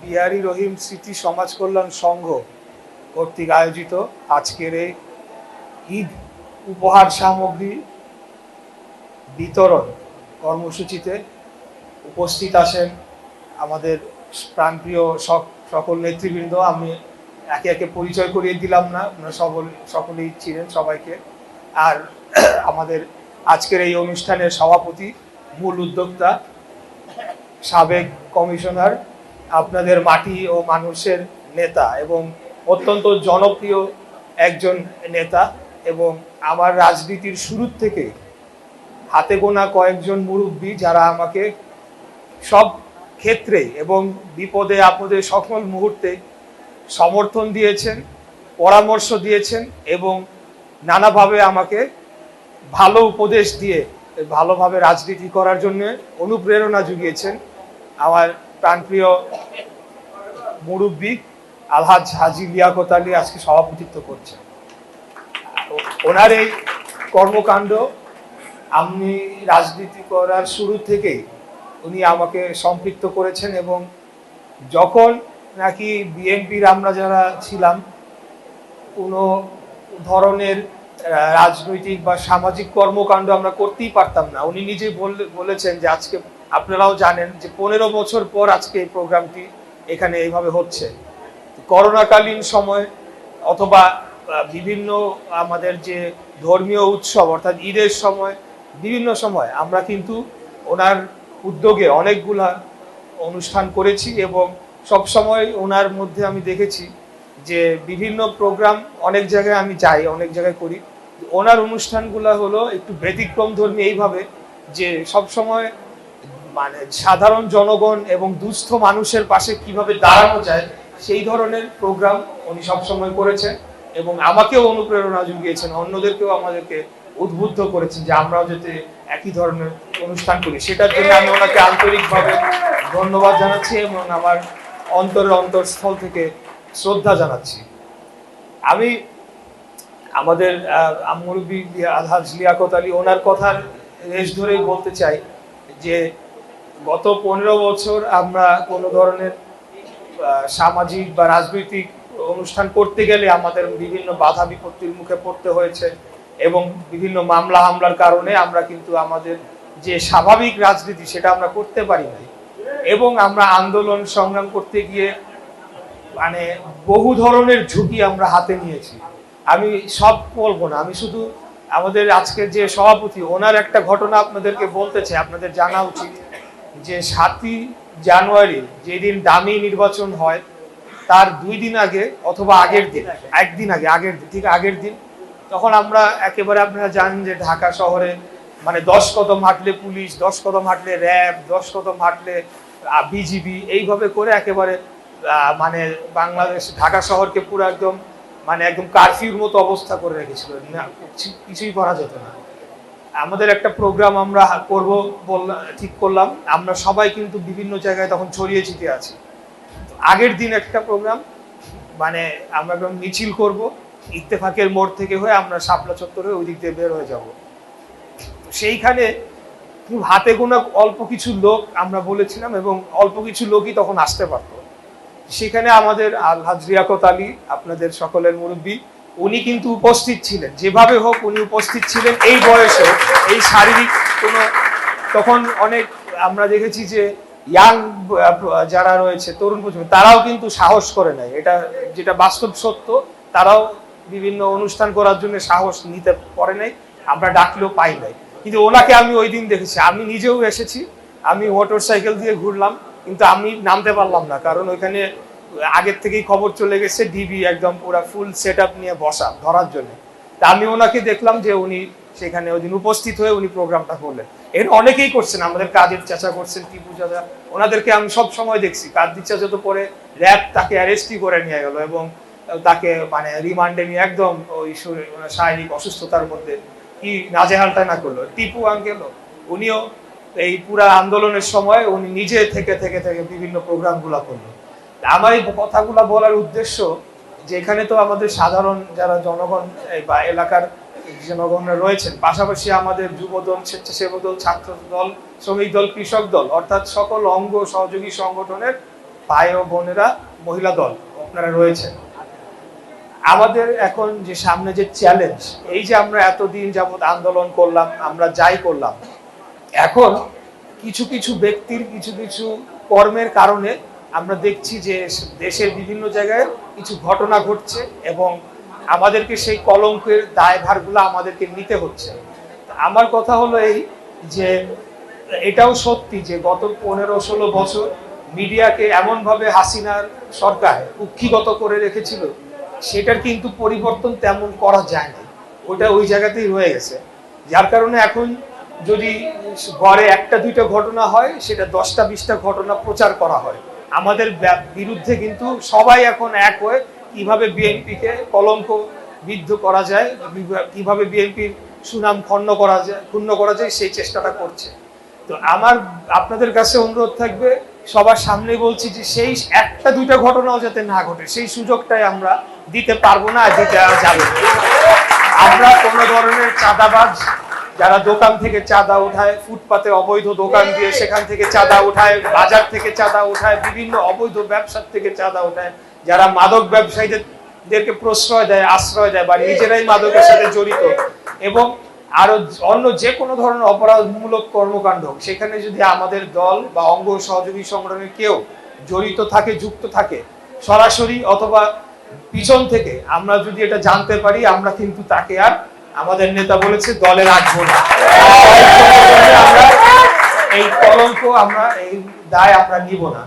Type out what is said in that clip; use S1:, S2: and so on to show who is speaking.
S1: বিহারী রহিম স্মৃতি সমাজ কল্যাণ সংঘ কর্তৃক আয়োজিত আজকের এই ঈদ উপহার সামগ্রী বিতরণ কর্মসূচিতে উপস্থিত আছেন আমাদের প্রাণপ্রিয় সকল নেতৃবৃন্দ। আমি একে একে পরিচয় করিয়ে দিলাম না, আপনারা সকলেই ছিলেন সবাইকে। আর আমাদের আজকের এই অনুষ্ঠানের সভাপতি, মূল উদ্যোক্তা, সাবেক কমিশনার, আপনাদের মাটি ও মানুষের নেতা এবং অত্যন্ত জনপ্রিয় একজন নেতা, এবং আমার রাজনীতির শুরুর থেকে হাতে গোনা কয়েকজন মুরব্বী যারা আমাকে সব ক্ষেত্রে এবং বিপদে আপদে সকল মুহূর্তে সমর্থন দিয়েছেন, পরামর্শ দিয়েছেন এবং নানাভাবে আমাকে ভালো উপদেশ দিয়ে ভালোভাবে রাজনীতি করার জন্য অনুপ্রেরণা জুগিয়েছেন। আমার প্রাণপ্রিয় মুরব্বী আলহাজ হাজী লিয়াকত আলী আজকে সভাপতিত্ব করছেন। ওনার এই কর্মকাণ্ড আমি রাজনীতি করার শুরু থেকেই উনি আমাকে সম্পৃক্ত করেছেন, এবং যখন নাকি বিএনপির আমরা যারা ছিলাম কোনো ধরনের রাজনৈতিক বা সামাজিক কর্মকাণ্ড আমরা করতেই পারতাম না, উনি নিজেই বলেছেন যে আজকে আপনারাও জানেন যে 15 বছর পর আজকে এই প্রোগ্রামটি এখানে এইভাবে হচ্ছে। করোনাকালীন সময় অথবা বিভিন্ন আমাদের যে ধর্মীয় উৎসব অর্থাৎ ঈদের সময়, বিভিন্ন সময় আমরা কিন্তু ওনার উদ্যোগে অনেকগুলা অনুষ্ঠান করেছি, এবং সব সময় ওনার মধ্যে আমি দেখেছি যে বিভিন্ন প্রোগ্রাম অনেক জায়গায় আমি যাই, অনেক জায়গায় করি, ওনার অনুষ্ঠানগুলো হলো একটু ব্যতিক্রম ধর্মী এইভাবে যে সব সময় মানে সাধারণ জনগণ এবং দুস্থ মানুষের পাশে কিভাবে দাঁড়ানো যায় সেই ধরনের প্রোগ্রাম উনি সবসময় করেছেন, এবং আমাকেও অনুপ্রেরণা জুগিয়েছেন, অন্যদেরকেও আমাদেরকে উদ্বুদ্ধ করেছেন যে আমরাও যাতে একই ধরনের অনুষ্ঠান করি। সেটার জন্য আমি ওনাকে আন্তরিকভাবে ধন্যবাদ জানাচ্ছি এবং আমার অন্তরস্থল থেকে শ্রদ্ধা জানাচ্ছি। আমি আমাদের মুরব্বী আলহাজ লিয়াকত আলী ওনার কথার রেশ ধরেই বলতে চাই যে গত 15 বছর আমরা কোনো ধরনের সামাজিক বা রাজনৈতিক অনুষ্ঠান করতে গেলে আমাদের বিভিন্ন বাধা বিপত্তির মুখে পড়তে হয়েছে, এবং বিভিন্ন মামলা হামলার কারণে আমরা কিন্তু আমাদের যে স্বাভাবিক রাজনীতি সেটা আমরা করতে পারি নাই, এবং আমরা আন্দোলন সংগ্রাম করতে গিয়ে মানে বহু ধরনের ঝুঁকি আমরা হাতে নিয়েছি। আমি সব বলবো না, আমি শুধু আমাদের আজকের যে সভাপতি ওনার একটা ঘটনা আপনাদেরকে বলতে চাই, আপনাদের জানা উচিত যে 7ই জানুয়ারি যেদিন দামি নির্বাচন হয় তার 2 দিন আগে অথবা আগের দিন, আগের দিন তখন আমরা একেবারে আপনারা জানেন যে ঢাকা শহরে মানে 10 কদম হাঁটলে পুলিশ, 10 কদম হাঁটলে র্যাব, 10 কদম হাঁটলে বিজিবি, এইভাবে করে একেবারে মানে বাংলাদেশ ঢাকা শহরকে পুরো একদম কারফিউর মতো অবস্থা করে রেখেছিল, কিছুই করা যেত না। আমাদের একটা প্রোগ্রাম আমরা করব ঠিক করলাম, আমরা সবাই কিন্তু বিভিন্ন জায়গায় তখন ছড়িয়ে ছিটিয়ে আছি। আগের দিন একটা প্রোগ্রাম মানে আমরা একদম মিছিল করব, ইত্তেফাকের মোড় থেকে হয়ে আমরা শাপলা চত্বরে ওই দিক দিয়ে বের হয়ে যাব। সেইখানে খুব হাতে গোনা অল্প কিছু লোক আমরা বলেছিলাম, এবং অল্প কিছু লোকই তখন আসতে পারতো। সেখানে আমাদের আলহাজ লিয়াকত আলী, আপনাদের সকলের মুরব্বী, উনি কিন্তু উপস্থিত ছিলেন, যেভাবে হোক উনি উপস্থিত ছিলেন। এই বয়সে এই শারীরিক কোনো তখন অনেক আমরা দেখেছি যে ইয়াং যারা রয়েছে তরুণ প্রজন্ম তারাও কিন্তু সাহস করে নাই, এটা যেটা বাস্তব সত্য, তারাও বিভিন্ন অনুষ্ঠান করার জন্য সাহস নিতে পারে নাই, আমরা ডাকলেও পাই নাই। কিন্তু ওনাকে আমি ওই দিন দেখেছি, আমি নিজেও এসেছি, আমি মোটর সাইকেল দিয়ে ঘুরলাম, কিন্তু আমি নামতে পারলাম না, কারণ ওইখানে আগের থেকেই খবর চলে গেছে ডিবি একদম পুরো ফুল সেট আপ নিয়ে বসা ধরার জন্য। তা আমি ওনাকে দেখলাম যে উনি সেখানে ওই দিন উপস্থিত হয়ে উনি প্রোগ্রামটা করলেন। এর অনেকেই করছেন, আমাদের কাদের চাচা করছেন, টিপু চাচা, ওনাদেরকে আমি সব সময় দেখছি। কাদের চাচা তো পরে র্যাব তাকে অ্যারেস্টই করে নিয়ে গেল, এবং তাকে মানে রিমান্ডে নিয়ে একদম ওই শারীরিক অসুস্থতার মধ্যে কি নাজেহালটা না করলো। টিপু আঙ্কেল উনিও এই পুরা আন্দোলনের সময় উনি নিজে থেকে বিভিন্ন প্রোগ্রামগুলো করলো। আমার এই কথাগুলো বলার উদ্দেশ্য যে এখানে তো আমাদের সাধারণ যারা জনগণ বা এলাকার জনগণরা রয়েছেন, পাশাপাশি আমাদের যুবদল, স্বেচ্ছাসেবক দল, ছাত্র দল, শ্রমিক দল, কৃষক দল, অর্থাৎ সকল অঙ্গ সহযোগী সংগঠনের ভাই ও বোনেরা, মহিলা দল আপনারা রয়েছেন, আমাদের এখন যে সামনে যে চ্যালেঞ্জ, এই যে আমরা এতদিন যাবত আন্দোলন করলাম, আমরা যাই করলাম, এখন কিছু কিছু ব্যক্তির কিছু কিছু কর্মের কারণে আমরা দেখছি যে দেশের বিভিন্ন জায়গায় কিছু ঘটনা ঘটছে এবং আমাদেরকে সেই কলঙ্কের দায়ভারগুলো আমাদেরকে নিতে হচ্ছে। আমার কথা হলো এই যে এটাও সত্যি যে গত 15-16 বছর মিডিয়াকে এমনভাবে হাসিনার সরকার কুক্ষিগত করে রেখেছিল, সেটার কিন্তু পরিবর্তন তেমন করা যায়নি, ওটা ওই জায়গাতেই রয়ে গেছে। যার কারণে এখন যদি গড়ে 1-2টা ঘটনা হয়, সেটা 10টা-20টা ঘটনা প্রচার করা হয় আমাদের বিরুদ্ধে। কিন্তু সবাই এখন এক হয়ে কিভাবে বিএনপিকে কলঙ্ক বিদ্ধ করা যায়, কিভাবে বিএনপির সুনাম ক্ষুণ্ণ করা যায় সেই চেষ্টাটা করছে। তো আমার আপনাদের কাছে অনুরোধ থাকবে, সবার সামনে বলছি যে সেই 1-2টা ঘটনাও যাতে না ঘটে, সেই সুযোগটাই আমরা দিতে পারবো না, দিতে যাবে। আমরা কোনো ধরনের চাঁদাবাজ যারা দোকান থেকে চাঁদা উঠায়, ফুটপাতে অবৈধ দোকান দিয়ে সেখান থেকে চাঁদা উঠায়, বাজার থেকে চাঁদা উঠায়, বিভিন্ন অবৈধ ব্যবসার থেকে চাঁদা উঠায়, যারা মাদক ব্যবসায়ীদেরকে প্রশ্রয় দেয়, আশ্রয় দেয় বা নিজেরাই মাদকের সাথে জড়িত, এবং আরো অন্য যে কোনো ধরনের অপরাধমূলক কর্মকাণ্ড, সেখানে যদি আমাদের দল বা অঙ্গ সহযোগী সংগঠনের কেউ জড়িত থাকে, যুক্ত থাকে, সরাসরি অথবা পিছন থেকে আমরা যদি এটা জানতে পারি, আমরা কিন্তু তাকে আর, আমাদের নেতা বলেছে, দলে রাখবো না। আমরা এই কলঙ্ক, আমরা এই দায় আমরা নিব না।